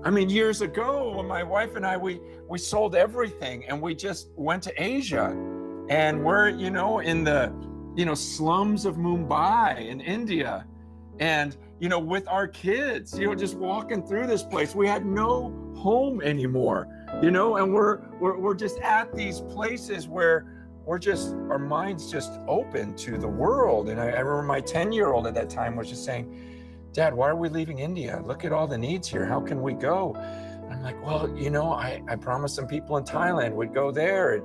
I mean, years ago, when my wife and I, we sold everything and we just went to Asia, and we're, in the, slums of Mumbai in India, and, with our kids, just walking through this place. We had no home anymore, and we're just at these places where our minds just open to the world. And I remember my 10-year-old at that time was just saying, Dad, why are we leaving India? Look at all the needs here. How can we go? And I'm like, well, I promised some people in Thailand we'd go there.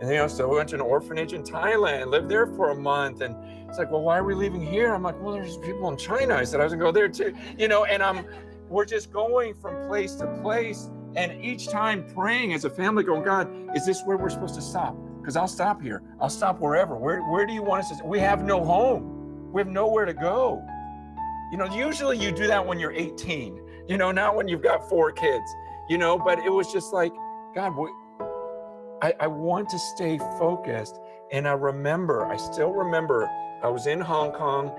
And so we went to an orphanage in Thailand, lived there for a month. And it's like, well, why are we leaving here? I'm like, well, there's people in China. I said, I was gonna go there too. And we're just going from place to place. And each time praying as a family going, God, is this where we're supposed to stop? Because I'll stop here. I'll stop wherever. Where do you want us to? We have no home. We have nowhere to go. Usually you do that when you're 18, not when you've got 4 kids, but it was just like, God, I want to stay focused. And I still remember I was in Hong Kong,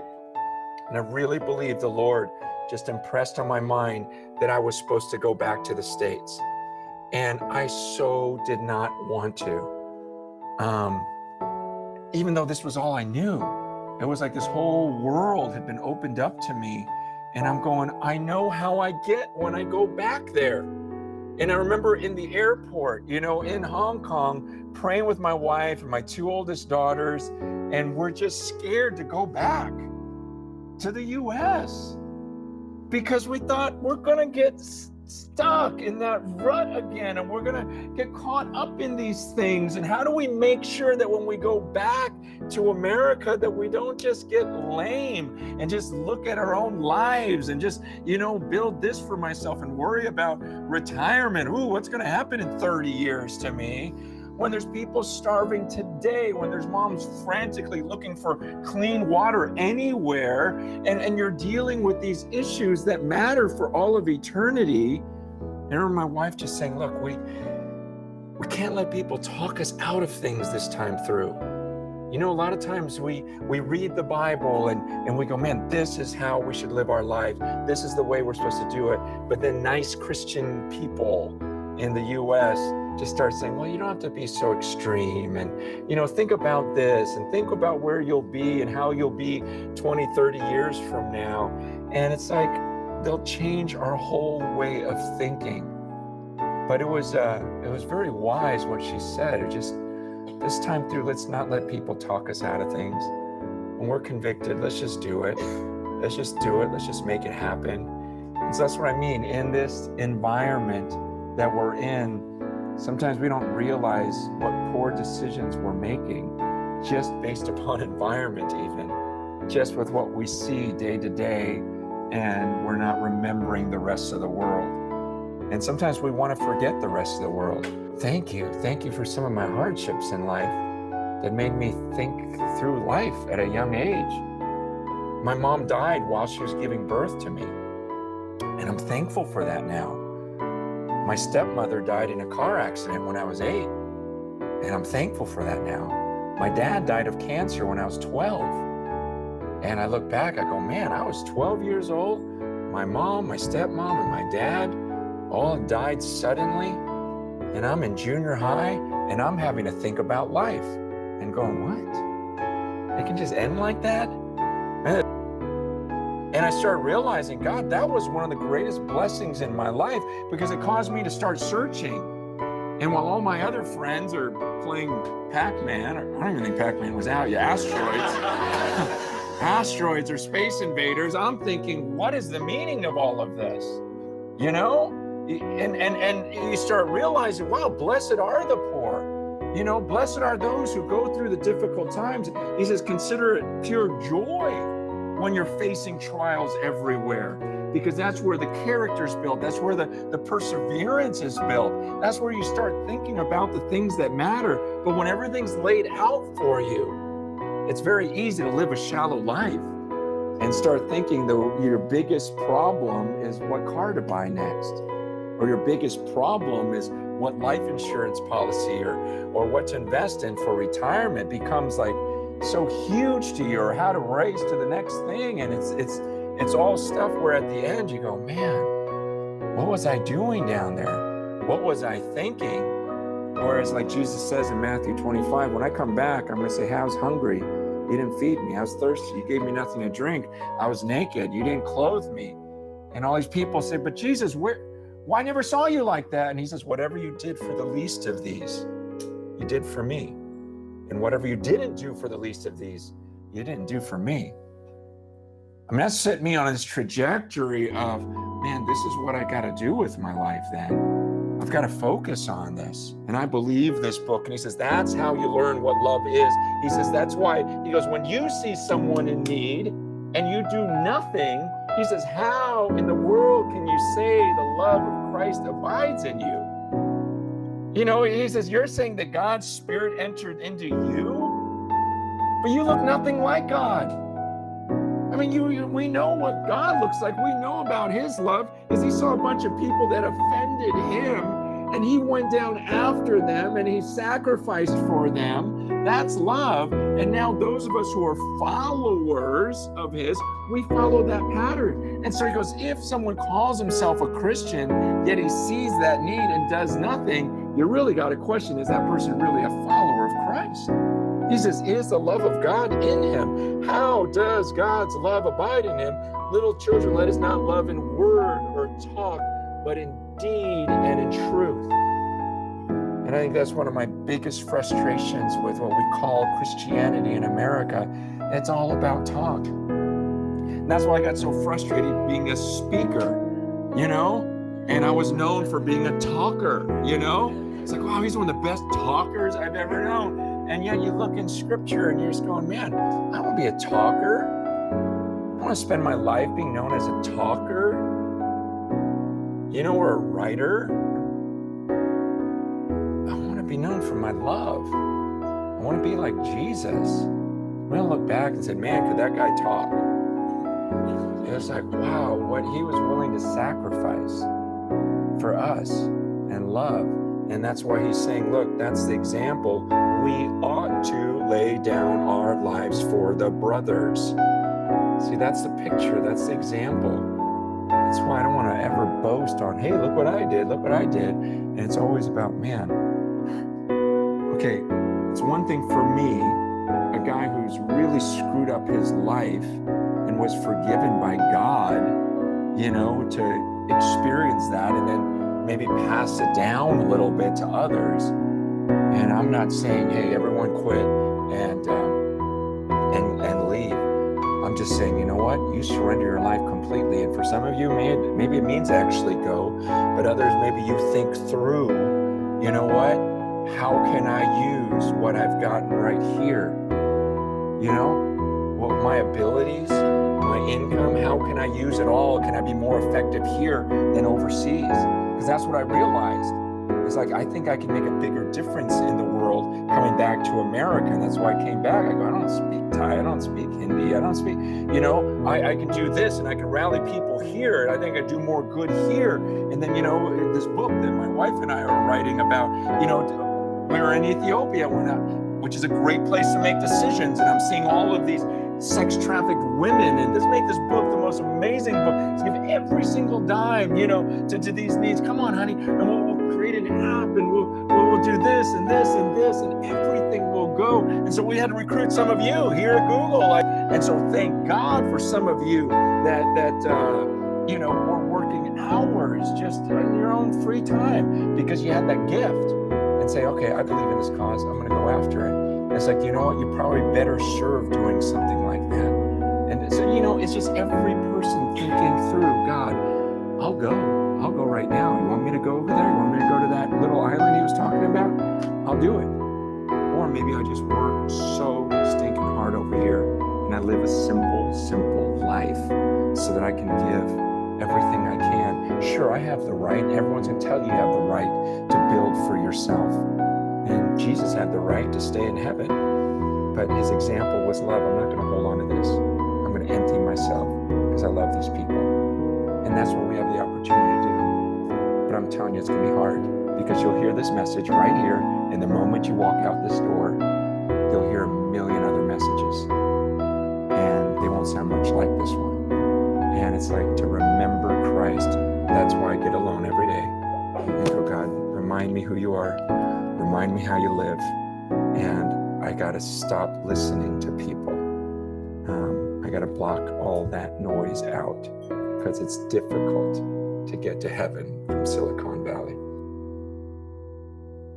and I really believe the Lord just impressed on my mind that I was supposed to go back to the States. And I so did not want to. Even though this was all I knew, it was like this whole world had been opened up to me. And I'm going, I know how I get when I go back there. And I remember in the airport, in Hong Kong, praying with my wife and my 2 oldest daughters. And we're just scared to go back to the US because we thought we're going to get stuck in that rut again, and we're gonna get caught up in these things. And how do we make sure that when we go back to America that we don't just get lame and just look at our own lives and just build this for myself and worry about retirement? What's gonna happen in 30 years to me? When there's people starving today, when there's moms frantically looking for clean water anywhere, and you're dealing with these issues that matter for all of eternity. I remember my wife just saying, look, we can't let people talk us out of things this time through. A lot of times we read the Bible and we go, man, this is how we should live our life. This is the way we're supposed to do it. But then nice Christian people in the US just start saying, well, you don't have to be so extreme, and think about this and think about where you'll be and how you'll be 20, 30 years from now. And it's like they'll change our whole way of thinking. But it was very wise what she said. It just, this time through, let's not let people talk us out of things. When we're convicted, let's just do it. Let's just do it. Let's just make it happen. And so that's what I mean. In this environment that we're in, sometimes we don't realize what poor decisions we're making just based upon environment, even just with what we see day to day, and we're not remembering the rest of the world. And sometimes we want to forget the rest of the world. Thank you for some of my hardships in life that made me think through life at a young age. My mom died while she was giving birth to me, and I'm thankful for that now. My stepmother died in a car accident when I was 8, and I'm thankful for that now. My dad died of cancer when I was 12, and I look back, I go, man, I was 12 years old. My mom, my stepmom, and my dad all died suddenly, and I'm in junior high, and I'm having to think about life and going, what? It can just end like that? And I started realizing, God, that was one of the greatest blessings in my life, because it caused me to start searching. And while all my other friends are playing Pac-Man, or I don't even think Pac-Man was out yet, asteroids or Space Invaders, I'm thinking, what is the meaning of all of this? And you start realizing, wow, blessed are the poor. Blessed are those who go through the difficult times. He says, consider it pure joy when you're facing trials everywhere, because that's where the character's built. That's where the perseverance is built. That's where you start thinking about the things that matter. But when everything's laid out for you, it's very easy to live a shallow life and start thinking your biggest problem is what car to buy next, or your biggest problem is what life insurance policy or what to invest in for retirement becomes like so huge to you, or how to race to the next thing. And it's all stuff where at the end you go, man, What was I doing down there? What was I thinking? Whereas like Jesus says in Matthew 25, when I come back, I'm going to say, I was hungry. You didn't feed me. I was thirsty. You gave me nothing to drink. I was naked. You didn't clothe me. And all these people say, but Jesus, why I never saw you like that? And he says, whatever you did for the least of these, you did for me. And whatever you didn't do for the least of these, you didn't do for me. I mean, that set me on this trajectory of, man, this is what I got to do with my life then. I've got to focus on this. And I believe this book. And he says, that's how you learn what love is. He says, that's why, he goes, when you see someone in need and you do nothing, he says, how in the world can you say the love of Christ abides in you? You know, he says, you're saying that God's Spirit entered into you, but you look nothing like God. I mean, we know what God looks like. We know about his love is he saw a bunch of people that offended him and he went down after them and he sacrificed for them. That's love. And now those of us who are followers of his, we follow that pattern. And so he goes, if someone calls himself a Christian, yet he sees that need and does nothing, you really got to question, is that person really a follower of Christ? He says, is the love of God in him? How does God's love abide in him? Little children, let us not love in word or talk, but in deed and in truth. And I think that's one of my biggest frustrations with what we call Christianity in America. It's all about talk. And that's why I got so frustrated being a speaker, you know? And I was known for being a talker, you know? It's like, wow, he's one of the best talkers I've ever known. And yet you look in scripture and you're just going, man, I want to be a talker. I want to spend my life being known as a talker, you know, or a writer. I want to be known for my love. I want to be like Jesus. I'm going to look back and say, man, could that guy talk? It was like, wow, what he was willing to sacrifice for us and love. And that's why he's saying, look, that's the example. We ought to lay down our lives for the brothers. See, that's the picture. That's the example. That's why I don't want to ever boast on, hey, look what I did. Look what I did. And it's always about, man, okay, it's one thing for me, a guy who's really screwed up his life and was forgiven by God, you know, to experience that and then maybe pass it down a little bit to others. And I'm not saying, hey, everyone quit and leave. I'm just saying, you know what? You surrender your life completely. And for some of you, maybe it means actually go, but others, maybe you think through, you know what? How can I use what I've gotten right here? You know, what my abilities, my income, how can I use it all? Can I be more effective here than overseas? Because that's what I realized. It's like, I think I can make a bigger difference in the world coming back to America. And that's why I came back. I go, I don't speak Thai. I don't speak Hindi. I don't speak, you know, I can do this and I can rally people here. And I think I do more good here. And then, you know, this book that my wife and I are writing about, you know, we were in Ethiopia, which is a great place to make decisions. And I'm seeing all of these sex trafficked women, and let's make this book the most amazing book. Let's give every single dime, you know, to these needs. Come on, honey, and we'll create an app, and we'll do this and this and this, and everything will go. And so we had to recruit some of you here at Google, and so thank God for some of you that you know, were working hours just in your own free time because you had that gift, and say, okay, I believe in this cause. I'm going to go after it. It's like, you know what, you're probably better served doing something like that. And so, you know, it's just every person thinking through, God, I'll go right now. You want me to go over there? You want me to go to that little island he was talking about? I'll do it. Or maybe I just work so stinking hard over here and I live a simple life so that I can give everything I can. Sure, I have the right. Everyone's going to tell you have the right to build for yourself. And Jesus had the right to stay in heaven, but his example was love. I'm not going to hold on to this. I'm going to empty myself because I love these people. And that's what we have the opportunity to do. But I'm telling you, it's going to be hard because you'll hear this message right here. And the moment you walk out this door, you'll hear a million other messages. And they won't sound much like this one. And it's like to remember Christ that's why I get alone every day and go, God, remind me who you are, remind me how you live, and I got to stop listening to people. I got to block all that noise out because it's difficult to get to heaven from Silicon Valley.